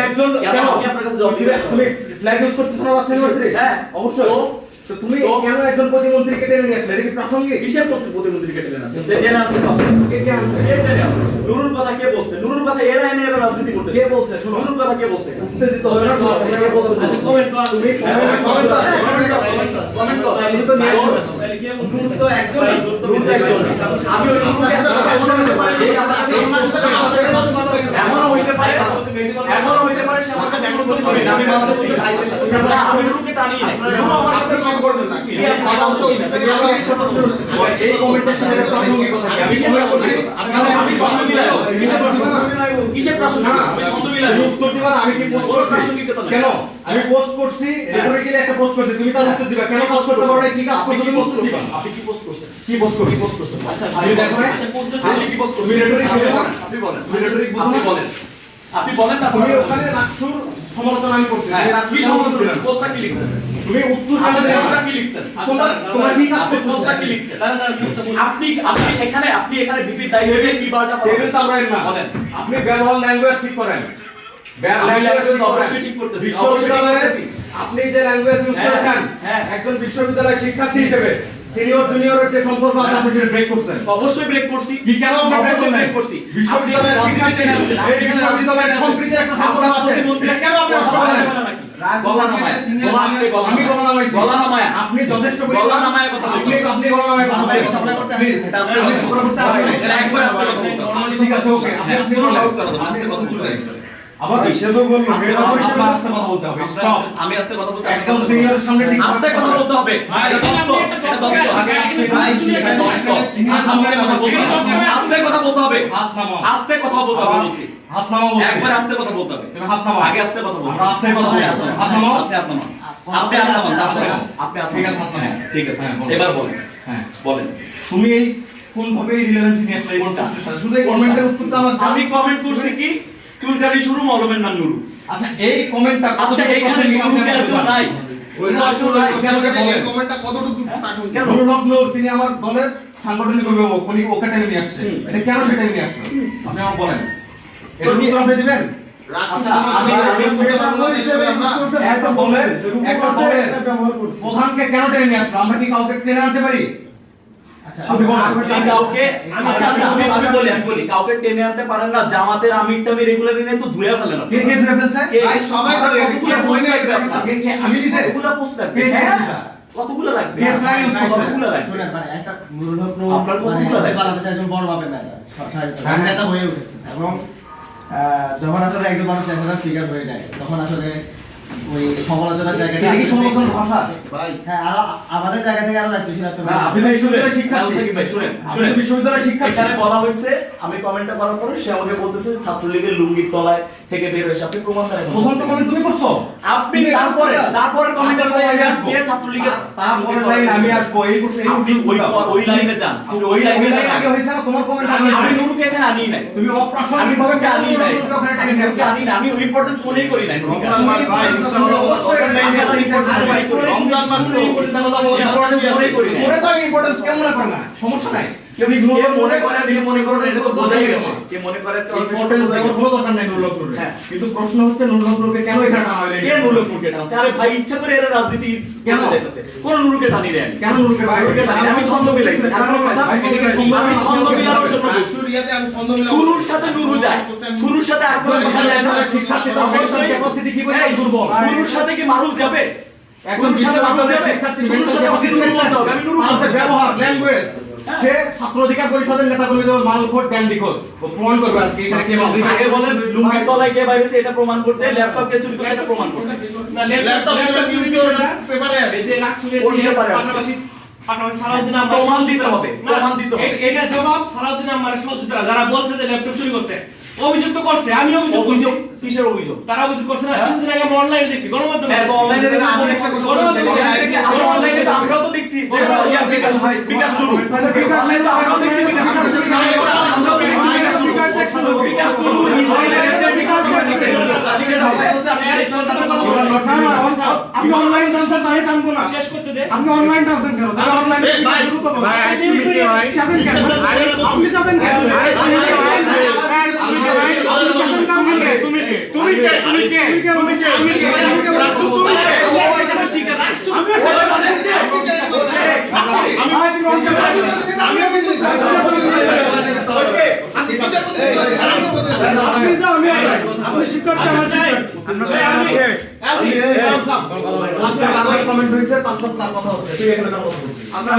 একজন কেন আমি আপনার কাছে জবাব দিব। তুমি ফ্ল্যাগ ইউজ করতেছ না বাচ্চা ইউনিভার্সিটি? হ্যাঁ অবশ্যই। তো তুমি কেন একজন প্রতিমন্ত্রীকে টেনে নিয়ে আসলে? এটা কি প্রাসঙ্গিক? কিসের প্রতিমন্ত্রীকে টেনে আনছেন? টেনে আনছেন কে আনছে? নুরুর কথা কে বলছে? নুরুর কথা এরা এনে এরা রাজনীতি করতে কে বলছে? শোনো, নুরুর কথা কে বলছে? উত্তেজিত হবে না। কে বলছে? কমেন্ট কর। তুমি কমেন্ট করো। তুমি তো নিয়ে আসো। তাহলে কে বলছে? তুমি তো একজন না। নুরুর তো একজন। আমি ওই নুরুকে এমনও হইতে পারে সে আমার কাছে এমন করতে পারে আমি মানতেছি। আমি নুরুকে টানি নাই। নুরু আমার কাছে কমেন্ট করবে না। এই কমেন্টের সাথে প্রাসঙ্গিকতা কি? আমি ছন্দ মিলাই। কিসের প্রাসঙ্গিক? আমি ছন্দ মিলাই। উত্তর দিবা না। আমি কি পোস্ট ওর করছি? প্রাসঙ্গিকতা নাই। কেন? আমি পোস্ট করছি, রেটরিক্যালি একটা পোস্ট করছি। তুমি তার উত্তর দিবা। কেন কাজ করতে পারো না? কি কাজ করতে তুমি উত্তর দিবা। আপনি কি পোস্ট করছেন? কি পোস্ট করবি? আচ্ছা তুমি দেখো না? আপনি কি পোস্ট করছেন? তুমি rhetoric বুঝো না? আপনি বলেন। তুমি rhetoric বুঝো আপনি না? বলেন। আপনি বলেন না। তুমি ওখানে রাকসুর সমালোচনা আমি করছি। তুমি কি রাকসুর সমালোচনা? সমালোচনা পোস্টটা কি লিখছেন? তুমি উত্তর আপনি কেন পোস্টটা দিবা? কি লিখছেন? তোমরা কি কাজ আপনি করতেছো? পোস্টটা কি লিখছেন? দাঁড়া আপনি এখানে বিপির দায়িত্ব নিয়ে কি বার্তা টেবিল তো আমরা না। বলেন। আপনি ব্যবহার ল্যাঙ্গুয়েজ ঠিক করেন। আমি language অবশ্যই ঠিক করতেছি। বিশ্ববিদ্যালয়ে আপনি যে ল্যাঙ্গুয়েজ ইউজ হ্যাঁ, করেছেন, হ্যাঁ। একজন বিশ্ববিদ্যালয়ের শিক্ষার্থী হিসেবে সিনিয়র জুনিয়রের যে সম্পর্ক আছে আপনি সেটা ব্রেক করছেন। অবশ্যই ব্রেক করছি। কি কেন ব্রেক অবশ্যই করছেন? ব্রেক করছি। বিশ্ববিদ্যালয়ের শিক্ষার্থী, এই বিশ্ববিদ্যালয়ের সম্প্রীতির একটা সম্পর্ক আছে। এটা কেন আপনি আসতে পারেন? আমি গলা নামাইছি। আপনি যথেষ্ট পরিমাণ গলা নামায় কথা বলতে হবে। আপনি গলা নামায় কথা বলতে হবে। Please, এটা আস্তে আমি কথা ঝগড়া করতে বলতে হবে। আসি নাই। এটা একবার আস্তে কথা বলতে হবে। ঠিক আছে, ওকে। আপনি কোনো বলেন। shout করা যাবে না, আস্তে কথা বলতে হবে। আবার সে তো বললো আপনার আস্তে কথা বলতে হবে। স্টপ। আমি আস্তে কথা বলতে একদম সিনিয়রের সামনে ঠিক আস্তে কথা বলতে হবে। এটা দত্ত, এটা দত্ত। আস্তে কথা বলতে হবে। হাত নামাও। আস্তে কথা বলতে হবে বলছি। হাত নামাও বলছি। একবার আস্তে কথা বলতে হবে। তুমি হাত নামাও। আগে আস্তে কথা বলতে আমরা আস্তে কথা বলছি। হাত নামাও। আপনি হাত নামান। আপনি হাত নামান। আপনি হাত ঠিক আছে, নামান। হাত নামান। হ্যাঁ, ঠিক আছে। হ্যাঁ, বলো। এবার বলেন। হ্যাঁ। বলেন। তুমি এই কোন ভাবে রিলেভেন্স নিয়ে অ্যাপ্লাই করতে শুধু এই কমেন্টের উত্তরটা আমার আমি কমেন্ট করছি কি চুলকানি শুরু মলমের নাম নুরু। আচ্ছা এই কমেন্টটা আচ্ছা এইখানে নুরু কে আর কেউ নাই? কমেন্টটা কতটুকু প্রাসঙ্গিক? কেন? নুরুল হক নূর তিনি আমার দলের সাংগঠনিক অভিভাবক, উনি ওকে টেনে নিয়ে আসছে। এটা কেন সেটা নিয়ে আসলো আপনি আমাকে বলেন। এর উত্তর আপনি দিবেন? আচ্ছা আমি একটা দলের প্রধানকে কেন টেনে নিয়ে আসলো? আমরা কি কাউকে টেনে আনতে পারি? আপনি বলেন। কাউকে আমি বলি কাউকে টেনে আনতে পারেন না। জামাতের আমির টামির এগুলো নিয়ে তো ধুয়ে ফেলেন আপনি। কে ধরে ফেলছে? ভাই সবাই ধরে কতগুলো পোস্ট লাগবে আপনার? আমি নিজে কতগুলো পোস্ট লাগবে? কে হ্যাঁ, সেটা? কতগুলো লাগবে? কে slide use করছে? কতগুলো লাগবে? শুনেন, মানে একটা নুরুল হক নূর আপনার কতগুলো মানে লাগবে? বাংলাদেশের একজন বড় মাপের নেতা, হ্যাঁ। নেতা হয়ে উঠেছেন এবং যখন আসলে একজন মানুষ ন্যাশনাল ফিগার হয়ে যায় তখন আসলে ওই সমালোচনার জায়গাটা এটা কি সমালোচনার ভাষা? ভাই হ্যাঁ আরো আমাদের জায়গা থেকে আরো লাগবে সেটা না, আপনি তো বিশ্ববিদ্যালয়ের কাউসাকি শিক্ষার্থী। ভাই শুনেন, আপনি তো বিশ্ববিদ্যালয়ের শিক্ষার্থী। এখানে বলা হয়েছে আমি কমেন্টটা করার পরে সে আমাকে বলতেছে ছাত্রলীগের লুঙ্গির তলায় থেকে বের হয়েছে। আপনি প্রমাণ দেন। প্রথম তো কমেন্ট তুমি করছো। আপনি তারপরে কমেন্টে কে ছাত্রলীগের তারপরে লাইন আমি আসবো। এই প্রশ্ন এই আপনি ওই লাইনে যান। আপনি ওই লাইনে লাইন আগে যান। হয়েছে না? তোমার কমেন্ট আগে আমি হয়েছে। নুরুকে এখানে আনি নাই। তুমি আমি অপ্রাসঙ্গিক ভাবে নুরুকে আনি নাই। ওখানে টেনে নিয়ে আসলে। আনি না। আমি ইম্পর্টেন্স মনেই করি নাই নুরুকে। রমজান মাস তো কথা বলতে মনেই করি নাই। পরে তো আমি ইম্পর্টেন্স কেমন না করে না, সমস্যা নাই। কেউ মনে করে আমি মনে করে এটা তো বোঝাই গেছে। কে মনে করে তো ইম্পর্টেন্স দেওয়ার কোনো দরকার নাই নুরুল হক নূরের। হ্যাঁ। কিন্তু প্রশ্ন হচ্ছে নুরুল হক নূরকে কেন এখানে টানা হলো? কে নুরুকে টানছে? আরে ভাই ইচ্ছা করে এরা রাজনীতি কেন? করতেছে। কোন নুরুকে টানি দেন? কেন নুরুলকে টানা হলো? আমি ছন্দ মিলাইছি। এখন কথা আমি ছন্দ মিলানোর জন্য বলছি। রাকসুরিয়াতে আমি সন্দেহ শুরুর সাথে নুরু যায়। শুরুর সাথে আর কোনো কথা যায় না। শিক্ষার্থী তার মেন্টাল ক্যাপাসিটি কি বলে দুর্বল। শুরুর সাথে কি মানুষ যাবে? একজন শুরুর সাথে মানুষ বিশ্ববিদ্যালয়ের যাবে? শিক্ষার্থী শুরুর সাথে আমাকে নুরু বলতে হবে। আমি নুরু বলতে হবে। ব্যবহার ল্যাঙ্গুয়েজ সে ছাত্র অধিকার পরিষদের নেতা কর্মীদের মালখোর ড্যান্ডিখোর ও প্রমাণ করবে আজকে এখানে কে মাল দিবে। আগে বলেন লুঙ্গির তলায় কে বাইরে এটা প্রমাণ করতে, ল্যাপটপ কে চুরি করতে এটা প্রমাণ করতে। না ল্যাপটপ চুরি বিষয়টা পেপারে এই যে রাকসুলের কোন ব্যাপারে আসছে? পাশাপাশি সালাউদ্দিন আহমেদ প্রমাণ দিতে হবে। না, প্রমাণ দিতে হবে। এটা জবাব সালাউদ্দিন আহমেদের সহযোগিতা যারা বলছে যে ল্যাপটপ চুরি করতে অভিযোগ তো করছে, আমি অভিযোগ করছি। অভিযোগ কিসের অভিযোগ? তারা অভিযোগ করছে না, কিছুদিন আগে আমরা অনলাইনে দেখছি গণমাধ্যমে। হ্যাঁ, তো অনলাইনে দেখে আমি একটা কথা বলছি, অনলাইনে তো আমরাও তো দেখছি যে বিকাশ নুরু। অনলাইনে তো আমরাও দেখছি বিকাশ নুরু। আমরাও দেখছি বিকাশ নুরু। বিকাশ নুরু অনলাইনে বিকাশ নুরু। আপনি অনলাইন ট্রান্সফার তাই টানবো না শেষ করতে দে। আপনি অনলাইন ট্রান্সফার কেন তাহলে অনলাইন এই ভাই, চাঁদেন কেন আপনি চাঁদেন কেন তুমি কে? ও এখানে স্বীকার করছে। আপনি কিসের প্রতিনিধি? আপনি শিক্ষার্থী আচ্ছা, যাই। আমি থাম। কমেন্ট হয়েছে তার সাথে তার কথা হচ্ছে তুই এখানে কথা বলছিস আচ্ছা